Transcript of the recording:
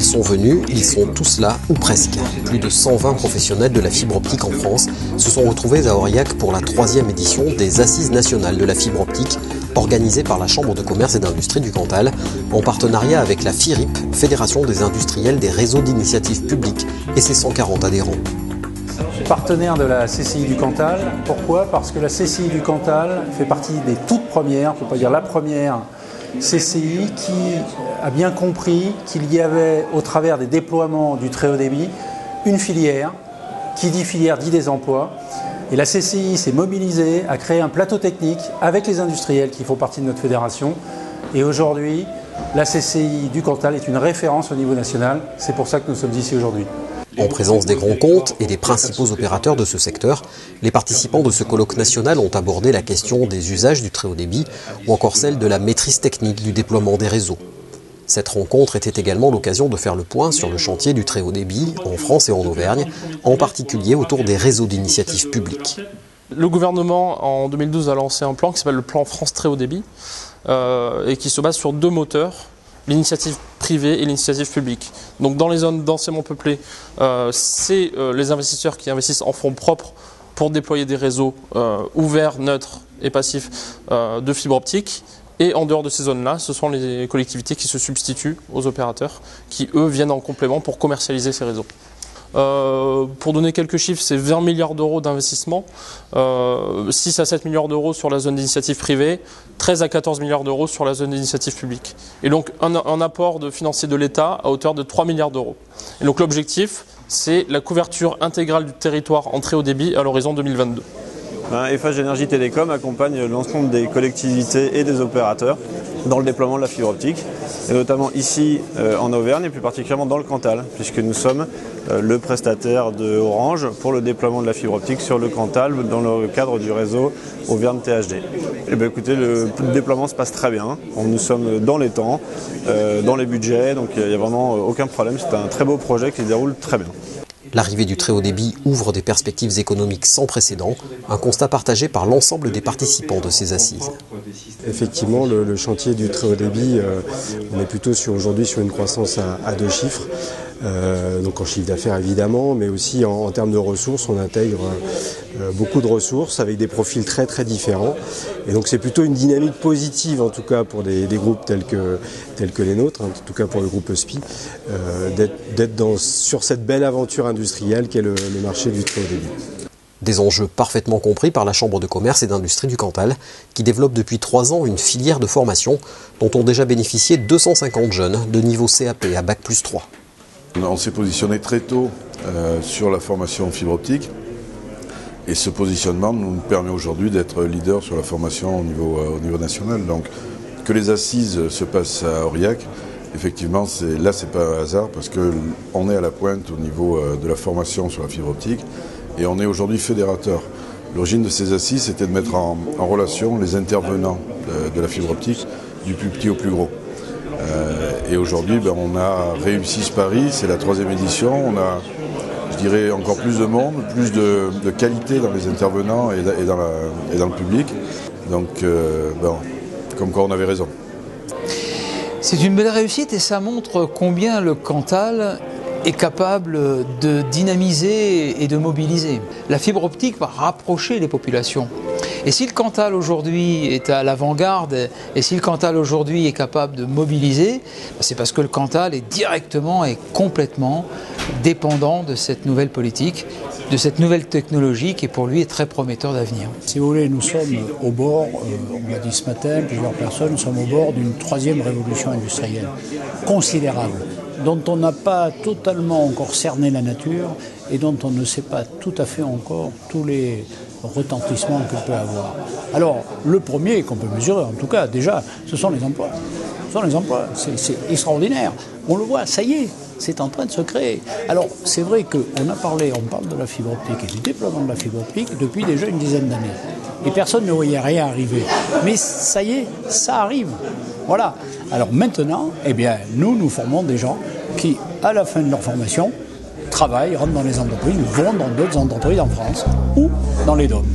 sont venus, ils sont tous là, ou presque. Plus de 120 professionnels de la fibre optique en France se sont retrouvés à Aurillac pour la 3e édition des Assises nationales de la fibre optique, organisées par la Chambre de commerce et d'industrie du Cantal, en partenariat avec la FIRIP, Fédération des industriels des réseaux d'initiative publique, et ses 140 adhérents. Partenaire de la CCI du Cantal. Pourquoi ? Parce que la CCI du Cantal fait partie des toutes premières, on ne peut pas dire la première, CCI qui a bien compris qu'il y avait, au travers des déploiements du très haut débit, une filière. Qui dit filière dit des emplois. Et la CCI s'est mobilisée à créer un plateau technique avec les industriels qui font partie de notre fédération. Et aujourd'hui, la CCI du Cantal est une référence au niveau national. C'est pour ça que nous sommes ici aujourd'hui. En présence des grands comptes et des principaux opérateurs de ce secteur, les participants de ce colloque national ont abordé la question des usages du très haut débit ou encore celle de la maîtrise technique du déploiement des réseaux. Cette rencontre était également l'occasion de faire le point sur le chantier du très haut débit en France et en Auvergne, en particulier autour des réseaux d'initiative publique. Le gouvernement, en 2012, a lancé un plan qui s'appelle le plan France Très Haut Débit et qui se base sur 2 moteurs. L'initiative privée et l'initiative publique. Donc dans les zones densément peuplées, c'est les investisseurs qui investissent en fonds propres pour déployer des réseaux ouverts, neutres et passifs de fibre optique. Et en dehors de ces zones-là, ce sont les collectivités qui se substituent aux opérateurs, qui eux viennent en complément pour commercialiser ces réseaux. Pour donner quelques chiffres, c'est 20 milliards d'euros d'investissement, 6 à 7 milliards d'euros sur la zone d'initiative privée, 13 à 14 milliards d'euros sur la zone d'initiative publique. Et donc un apport de financier de l'État à hauteur de 3 milliards d'euros. Et donc l'objectif, c'est la couverture intégrale du territoire en très haut débit à l'horizon 2022. Eiffage Énergie Télécom accompagne l'ensemble des collectivités et des opérateurs dans le déploiement de la fibre optique, et notamment ici en Auvergne et plus particulièrement dans le Cantal, puisque nous sommes le prestataire de Orange pour le déploiement de la fibre optique sur le Cantal dans le cadre du réseau Auvergne THD. Et bien, écoutez, le déploiement se passe très bien, nous sommes dans les temps, dans les budgets, donc il n'y a vraiment aucun problème, c'est un très beau projet qui se déroule très bien. L'arrivée du très haut débit ouvre des perspectives économiques sans précédent, un constat partagé par l'ensemble des participants de ces assises. Effectivement, le chantier du très haut débit, on est plutôt aujourd'hui sur une croissance à 2 chiffres, donc en chiffre d'affaires évidemment, mais aussi en termes de ressources, on intègre beaucoup de ressources avec des profils très très différents. Et donc c'est plutôt une dynamique positive en tout cas pour des groupes tels que les nôtres, en tout cas pour le groupe SPI, d'être sur cette belle aventure industrielle qu'est le marché du très haut débit. Des enjeux parfaitement compris par la Chambre de commerce et d'industrie du Cantal, qui développe depuis 3 ans une filière de formation dont ont déjà bénéficié 250 jeunes de niveau CAP à Bac+3. On s'est positionné très tôt sur la formation en fibre optique. Et ce positionnement nous permet aujourd'hui d'être leader sur la formation au niveau national. Donc que les assises se passent à Aurillac, effectivement, c'est pas un hasard parce qu'on est à la pointe au niveau de la formation sur la fibre optique et on est aujourd'hui fédérateur. L'origine de ces assises, c'était de mettre en relation les intervenants de la fibre optique du plus petit au plus gros. Et aujourd'hui, on a réussi ce pari, c'est la 3e édition, on a, je dirais, encore plus de monde, plus de qualité dans les intervenants et dans le public. Donc, comme quoi on avait raison. C'est une belle réussite et ça montre combien le Cantal est capable de dynamiser et de mobiliser. La fibre optique va rapprocher les populations. Et si le Cantal aujourd'hui est à l'avant-garde et si le Cantal aujourd'hui est capable de mobiliser, c'est parce que le Cantal est directement et complètement dépendant de cette nouvelle politique, de cette nouvelle technologie qui pour lui est très prometteur d'avenir. Si vous voulez, nous sommes au bord, on l'a dit ce matin, plusieurs personnes, nous sommes au bord d'une 3e révolution industrielle considérable, dont on n'a pas totalement encore cerné la nature et dont on ne sait pas tout à fait encore tous les retentissement qu'elle peut avoir. Alors, le premier qu'on peut mesurer, en tout cas, déjà, ce sont les emplois. Ce sont les emplois. C'est extraordinaire. On le voit, ça y est, c'est en train de se créer. Alors, c'est vrai qu'on parle de la fibre optique et du déploiement de la fibre optique depuis déjà une dizaine d'années. Et personne ne voyait rien arriver. Mais ça y est, ça arrive. Voilà. Alors maintenant, eh bien, nous formons des gens qui, à la fin de leur formation, travaillent, rentrent dans les entreprises, vont dans d'autres entreprises en France ou dans les DOM.